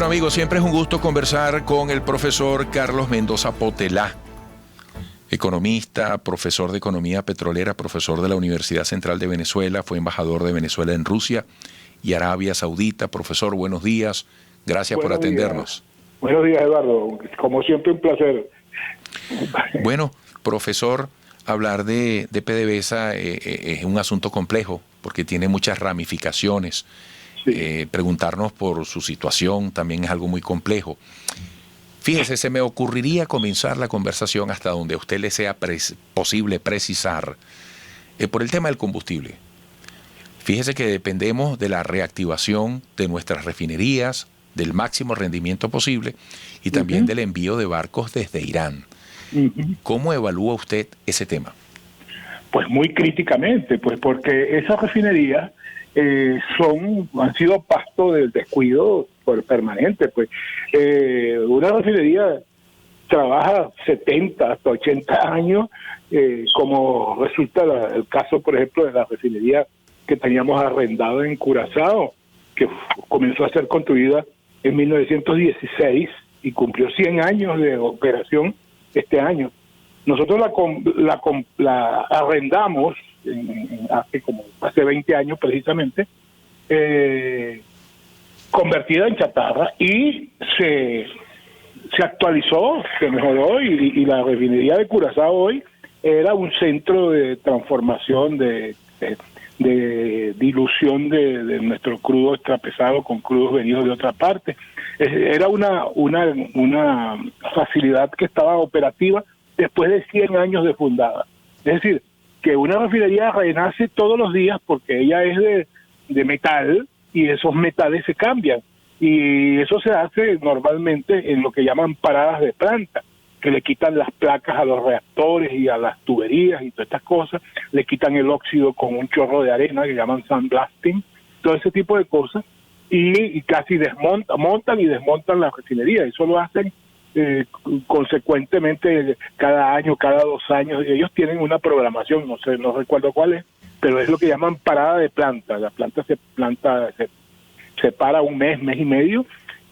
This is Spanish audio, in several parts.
Bueno, amigos, siempre es un gusto conversar con el profesor Carlos Mendoza Potelá, economista, profesor de economía petrolera, profesor de la Universidad Central de Venezuela, fue embajador de Venezuela en Rusia y Arabia Saudita. Profesor, buenos días, gracias por atendernos. Buenos días, Eduardo, como siempre un placer. Bueno, profesor, hablar de PDVSA es un asunto complejo porque tiene muchas ramificaciones. Sí. Preguntarnos por su situación también es algo muy complejo. Fíjese, se me ocurriría comenzar la conversación hasta donde a usted le sea posible precisar por el tema del combustible. Fíjese que dependemos de la reactivación de nuestras refinerías, del máximo rendimiento posible y también del envío de barcos desde Irán. ¿Cómo evalúa usted ese tema? Pues muy críticamente, pues porque esas refinerías han sido pasto del descuido permanente. Pues una refinería trabaja 70 hasta 80 años, como resulta el caso, por ejemplo, de la refinería que teníamos arrendada en Curazao, que comenzó a ser construida en 1916 y cumplió 100 años de operación este año. Nosotros la arrendamos hace 20 años precisamente, convertida en chatarra, y se actualizó, se mejoró, y la refinería de Curazao hoy era un centro de transformación, de dilución de nuestro crudo extrapesado con crudos venidos de otra parte. Era una facilidad que estaba operativa después de 100 años de fundada. Es decir, que una refinería renace todos los días porque ella es de metal y esos metales se cambian. Y eso se hace normalmente en lo que llaman paradas de planta, que le quitan las placas a los reactores y a las tuberías y todas estas cosas, le quitan el óxido con un chorro de arena que llaman sandblasting, todo ese tipo de cosas, y casi montan y desmontan la refinería. Eso lo hacen consecuentemente cada año, cada 2 años. Ellos tienen una programación, no recuerdo cuál es, pero es lo que llaman parada de planta. La planta se para un mes y medio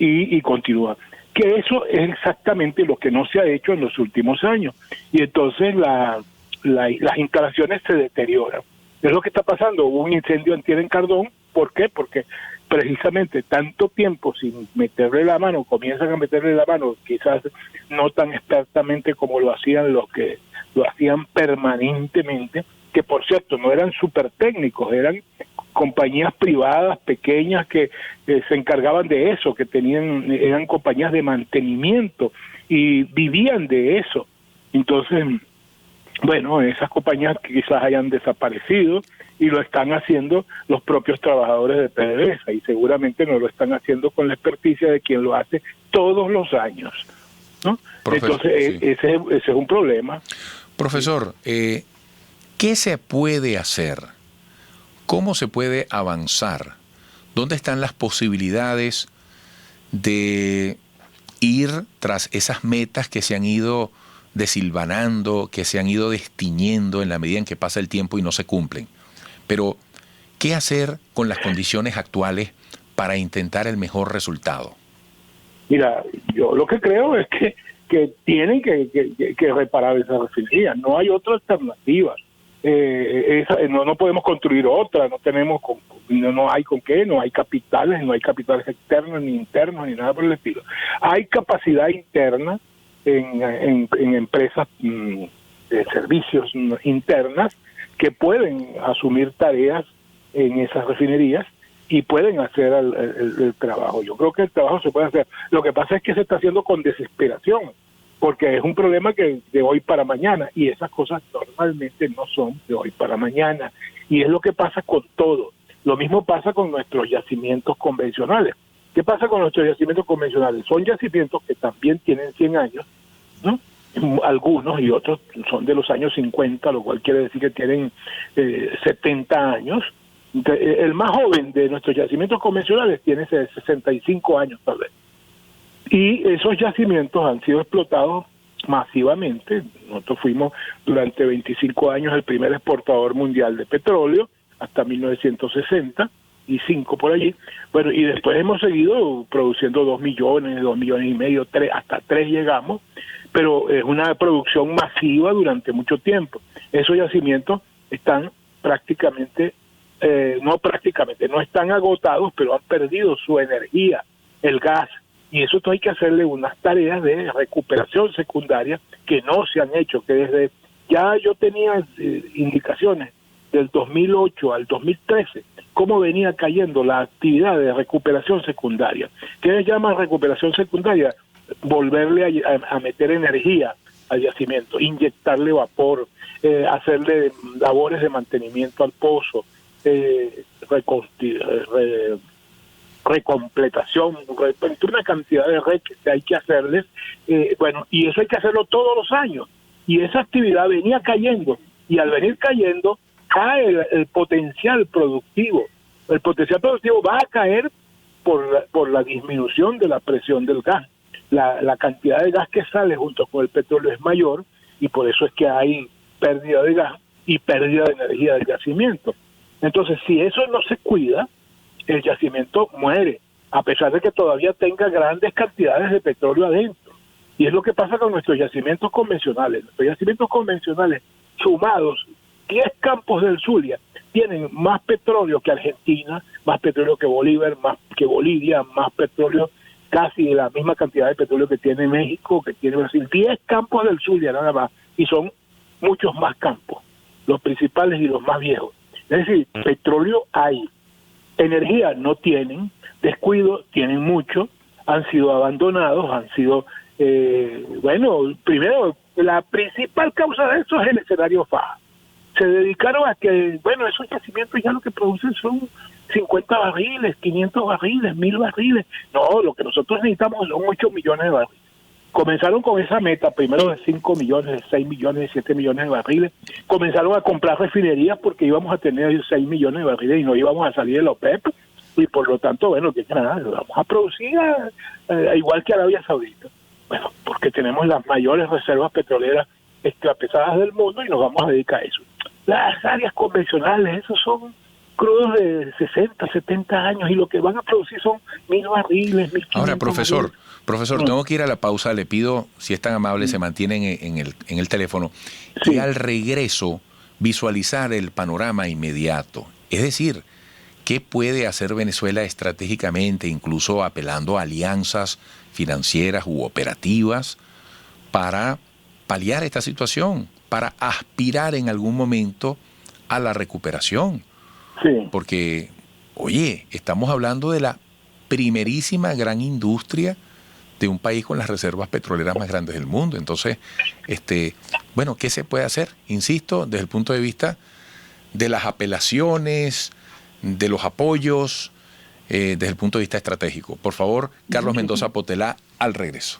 y continúa. Que eso es exactamente lo que no se ha hecho en los últimos años. Y entonces las instalaciones se deterioran. Es lo que está pasando. Hubo un incendio antier en Cardón. ¿Por qué? Porque precisamente tanto tiempo sin meterle la mano, comienzan a meterle la mano, quizás no tan expertamente como lo hacían los que lo hacían permanentemente, que por cierto no eran súper técnicos, eran compañías privadas pequeñas que se encargaban de eso, que eran compañías de mantenimiento y vivían de eso. Entonces, bueno, esas compañías quizás hayan desaparecido y lo están haciendo los propios trabajadores de PDVSA, y seguramente no lo están haciendo con la experticia de quien lo hace todos los años, ¿no? Entonces, sí. ese es un problema. Profesor, ¿qué se puede hacer? ¿Cómo se puede avanzar? ¿Dónde están las posibilidades de ir tras esas metas que se han ido desilvanando, que se han ido destiñendo en la medida en que pasa el tiempo y no se cumplen? Pero, ¿qué hacer con las condiciones actuales para intentar el mejor resultado? Mira, yo lo que creo es que tienen que reparar esa refinería. No hay otra alternativa. No podemos construir otra, no hay con qué, no hay capitales externos ni internos ni nada por el estilo. Hay capacidad interna en empresas de servicios internas que pueden asumir tareas en esas refinerías y pueden hacer el trabajo. Yo creo que el trabajo se puede hacer. Lo que pasa es que se está haciendo con desesperación, porque es un problema que de hoy para mañana, y esas cosas normalmente no son de hoy para mañana, y es lo que pasa con todo. Lo mismo pasa con nuestros yacimientos convencionales. ¿Qué pasa con nuestros yacimientos convencionales? Son yacimientos que también tienen 100 años, ¿no? Algunos, y otros son de los años 50, lo cual quiere decir que tienen 70 años. El más joven de nuestros yacimientos convencionales tiene 65 años tal vez. Y esos yacimientos han sido explotados masivamente. Nosotros fuimos durante 25 años el primer exportador mundial de petróleo, hasta 1960, 2005 por allí. Bueno, y después hemos seguido produciendo 2 millones, 2 millones y medio, 3, hasta 3 llegamos, pero es una producción masiva durante mucho tiempo. Esos yacimientos están no están agotados, pero han perdido su energía, el gas, y eso hay que hacerle unas tareas de recuperación secundaria que no se han hecho, que desde ya yo tenía indicaciones del 2008 al 2013, cómo venía cayendo la actividad de recuperación secundaria. ¿Qué les llaman recuperación secundaria? Volverle a meter energía al yacimiento, inyectarle vapor, hacerle labores de mantenimiento al pozo, recompletación, una cantidad de red que hay que hacerles, y eso hay que hacerlo todos los años, y esa actividad venía cayendo, y al venir cayendo cae el potencial productivo. El potencial productivo va a caer por la disminución de la presión del gas. La cantidad de gas que sale junto con el petróleo es mayor, y por eso es que hay pérdida de gas y pérdida de energía del yacimiento. Entonces, si eso no se cuida, el yacimiento muere, a pesar de que todavía tenga grandes cantidades de petróleo adentro. Y es lo que pasa con nuestros yacimientos convencionales. Nuestros yacimientos convencionales, sumados, 10 campos del Zulia, tienen más petróleo que Argentina, más petróleo que Bolívar, más que Bolivia, más petróleo, casi la misma cantidad de petróleo que tiene México, que tiene Brasil. 10 campos del Zulia nada más, y son muchos más campos, los principales y los más viejos. Es decir, petróleo hay, energía no tienen, descuido tienen mucho, han sido abandonados, han sido, primero, la principal causa de eso es el escenario Faja. Se dedicaron a que, esos yacimientos ya lo que producen son 50 barriles, 500 barriles, 1000 barriles. No, lo que nosotros necesitamos son 8 millones de barriles. Comenzaron con esa meta, primero de 5 millones, de 6 millones, de 7 millones de barriles. Comenzaron a comprar refinerías porque íbamos a tener 6 millones de barriles y no íbamos a salir de la OPEP. Y por lo tanto, vamos a producir igual que Arabia Saudita. Bueno, porque tenemos las mayores reservas petroleras esclapezadas del mundo y nos vamos a dedicar a eso. Las áreas convencionales, esos son crudos de 60, 70 años y lo que van a producir son 1000 barriles, 1500. Ahora, profesor, tengo que ir a la pausa. Le pido, si es tan amable, se mantienen en el teléfono, y al regreso visualizar el panorama inmediato. Es decir, ¿qué puede hacer Venezuela estratégicamente, incluso apelando a alianzas financieras u operativas, para paliar esta situación, para aspirar en algún momento a la recuperación? Sí. Porque, oye, estamos hablando de la primerísima gran industria de un país con las reservas petroleras más grandes del mundo. Entonces, ¿qué se puede hacer? Insisto, desde el punto de vista de las apelaciones, de los apoyos, desde el punto de vista estratégico. Por favor, Carlos Mendoza Potelá, al regreso.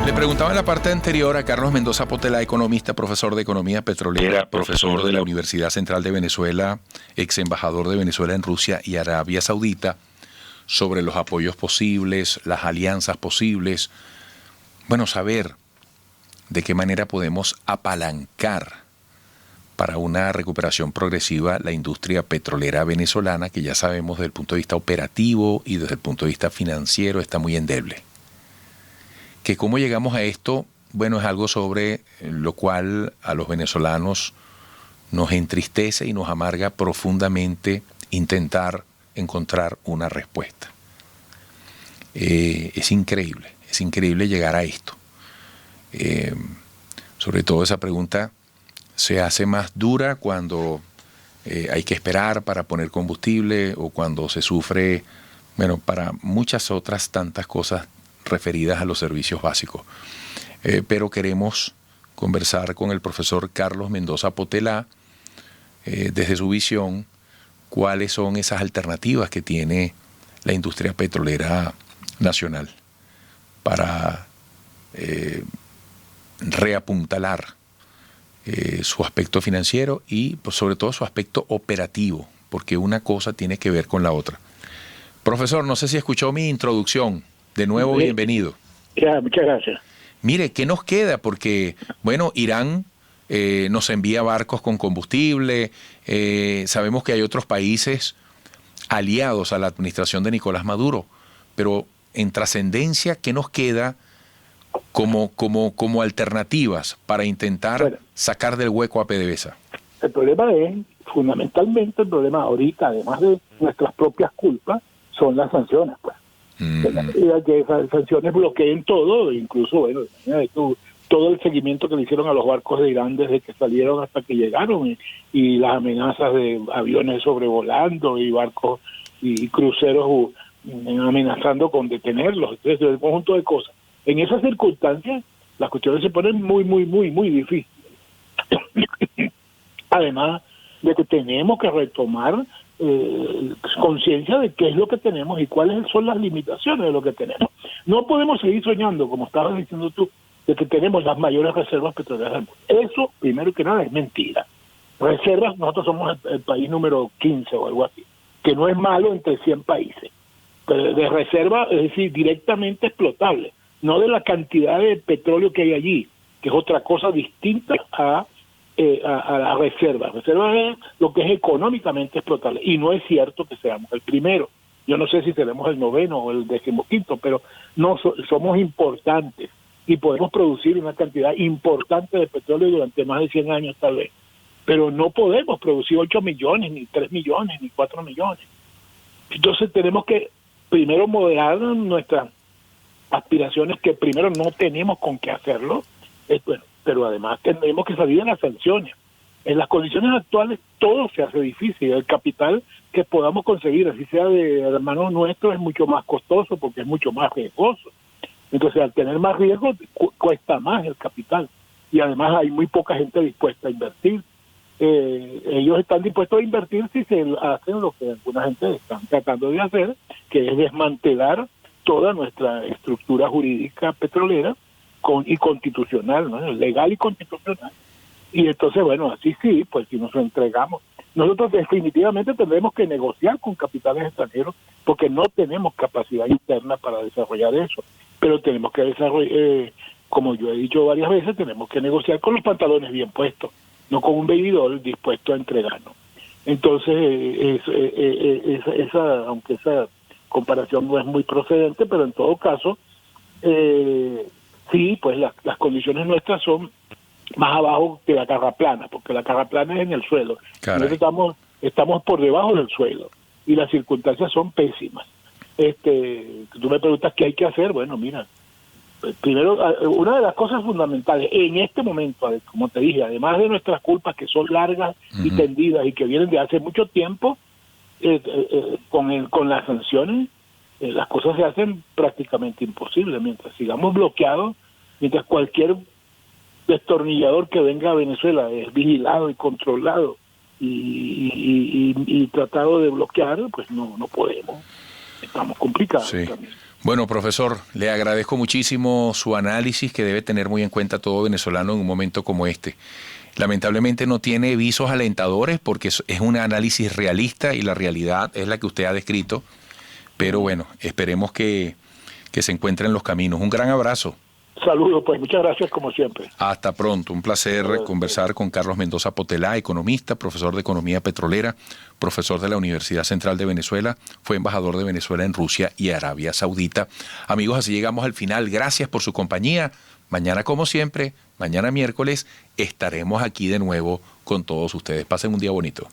Le preguntaba en la parte anterior a Carlos Mendoza Potelá, economista, profesor de Economía Petrolera, profesor de la Universidad Central de Venezuela, ex embajador de Venezuela en Rusia y Arabia Saudita, sobre los apoyos posibles, las alianzas posibles. Saber de qué manera podemos apalancar para una recuperación progresiva la industria petrolera venezolana, que ya sabemos desde el punto de vista operativo y desde el punto de vista financiero está muy endeble. Que cómo llegamos a esto, es algo sobre lo cual a los venezolanos nos entristece y nos amarga profundamente intentar encontrar una respuesta. Es increíble llegar a esto. Sobre todo esa pregunta se hace más dura cuando hay que esperar para poner combustible o cuando se sufre, para muchas otras tantas cosas referidas a los servicios básicos. Pero queremos conversar con el profesor Carlos Mendoza Potelá, desde su visión, cuáles son esas alternativas que tiene la industria petrolera nacional para reapuntalar su aspecto financiero y sobre todo su aspecto operativo, porque una cosa tiene que ver con la otra. Profesor, no sé si escuchó mi introducción. De nuevo, bienvenido. Ya, muchas gracias. Mire, ¿qué nos queda? Porque, Irán nos envía barcos con combustible. Sabemos que hay otros países aliados a la administración de Nicolás Maduro, pero en trascendencia, ¿qué nos queda como alternativas para intentar sacar del hueco a PDVSA? El problema es, fundamentalmente, el problema ahorita, además de nuestras propias culpas, son las sanciones, pues. Que esas sanciones bloqueen todo, incluso, bueno, todo el seguimiento que le hicieron a los barcos de Irán desde que salieron hasta que llegaron, y las amenazas de aviones sobrevolando y barcos y cruceros amenazando con detenerlos, entonces, el conjunto de cosas. En esas circunstancias, las cuestiones se ponen muy, muy, muy, muy difíciles. Además de que tenemos que retomar conciencia de qué es lo que tenemos y cuáles son las limitaciones de lo que tenemos. No podemos seguir soñando, como estabas diciendo tú, de que tenemos las mayores reservas petroleras del mundo. Eso, primero que nada, es mentira. Reservas, nosotros somos el país número 15 o algo así, que no es malo entre 100 países. Pero de reserva, es decir, directamente explotable, no de la cantidad de petróleo que hay allí, que es otra cosa distinta a la reserva. Reserva es lo que es económicamente explotable, y no es cierto que seamos el primero. Yo no sé si seremos el 9º o el 15º, pero no somos importantes y podemos producir una cantidad importante de petróleo durante más de 100 años tal vez, pero no podemos producir 8 millones, ni 3 millones, ni 4 millones. Entonces tenemos que primero moderar nuestras aspiraciones, que primero no tenemos con qué hacerlo, bueno, pero además tenemos que salir de las sanciones. En las condiciones actuales todo se hace difícil. El capital que podamos conseguir, así sea de hermanos nuestros, es mucho más costoso porque es mucho más riesgoso. Entonces, al tener más riesgo, cuesta más el capital. Y además hay muy poca gente dispuesta a invertir. Ellos están dispuestos a invertir si se hacen lo que alguna gente está tratando de hacer, que es desmantelar toda nuestra estructura jurídica petrolera y constitucional, ¿no? Legal y constitucional. Y entonces, bueno, así sí, pues si nos entregamos. Nosotros definitivamente tendremos que negociar con capitales extranjeros porque no tenemos capacidad interna para desarrollar eso. Pero tenemos que desarrollar, como yo he dicho varias veces, tenemos que negociar con los pantalones bien puestos, no con un bebidor dispuesto a entregarnos. Entonces, aunque esa comparación no es muy procedente, pero en todo caso, sí, pues las condiciones nuestras son más abajo que la carga plana, porque la carga plana es en el suelo. Nosotros estamos por debajo del suelo y las circunstancias son pésimas. Tú me preguntas qué hay que hacer. Bueno, mira, primero, una de las cosas fundamentales en este momento, como te dije, además de nuestras culpas que son largas y tendidas y que vienen de hace mucho tiempo, con las sanciones, las cosas se hacen prácticamente imposibles. Mientras sigamos bloqueados, mientras cualquier destornillador que venga a Venezuela es vigilado y controlado y tratado de bloquear, pues no podemos. Estamos complicados. Sí. Bueno, profesor, le agradezco muchísimo su análisis, que debe tener muy en cuenta todo venezolano en un momento como este. Lamentablemente no tiene visos alentadores porque es un análisis realista y la realidad es la que usted ha descrito, pero bueno, esperemos que se encuentren los caminos. Un gran abrazo. Saludos, pues muchas gracias como siempre. Hasta pronto, un placer conversar con Carlos Mendoza Potelá, economista, profesor de Economía Petrolera, profesor de la Universidad Central de Venezuela, fue embajador de Venezuela en Rusia y Arabia Saudita. Amigos, así llegamos al final. Gracias por su compañía. Mañana, como siempre, mañana miércoles, estaremos aquí de nuevo con todos ustedes. Pasen un día bonito.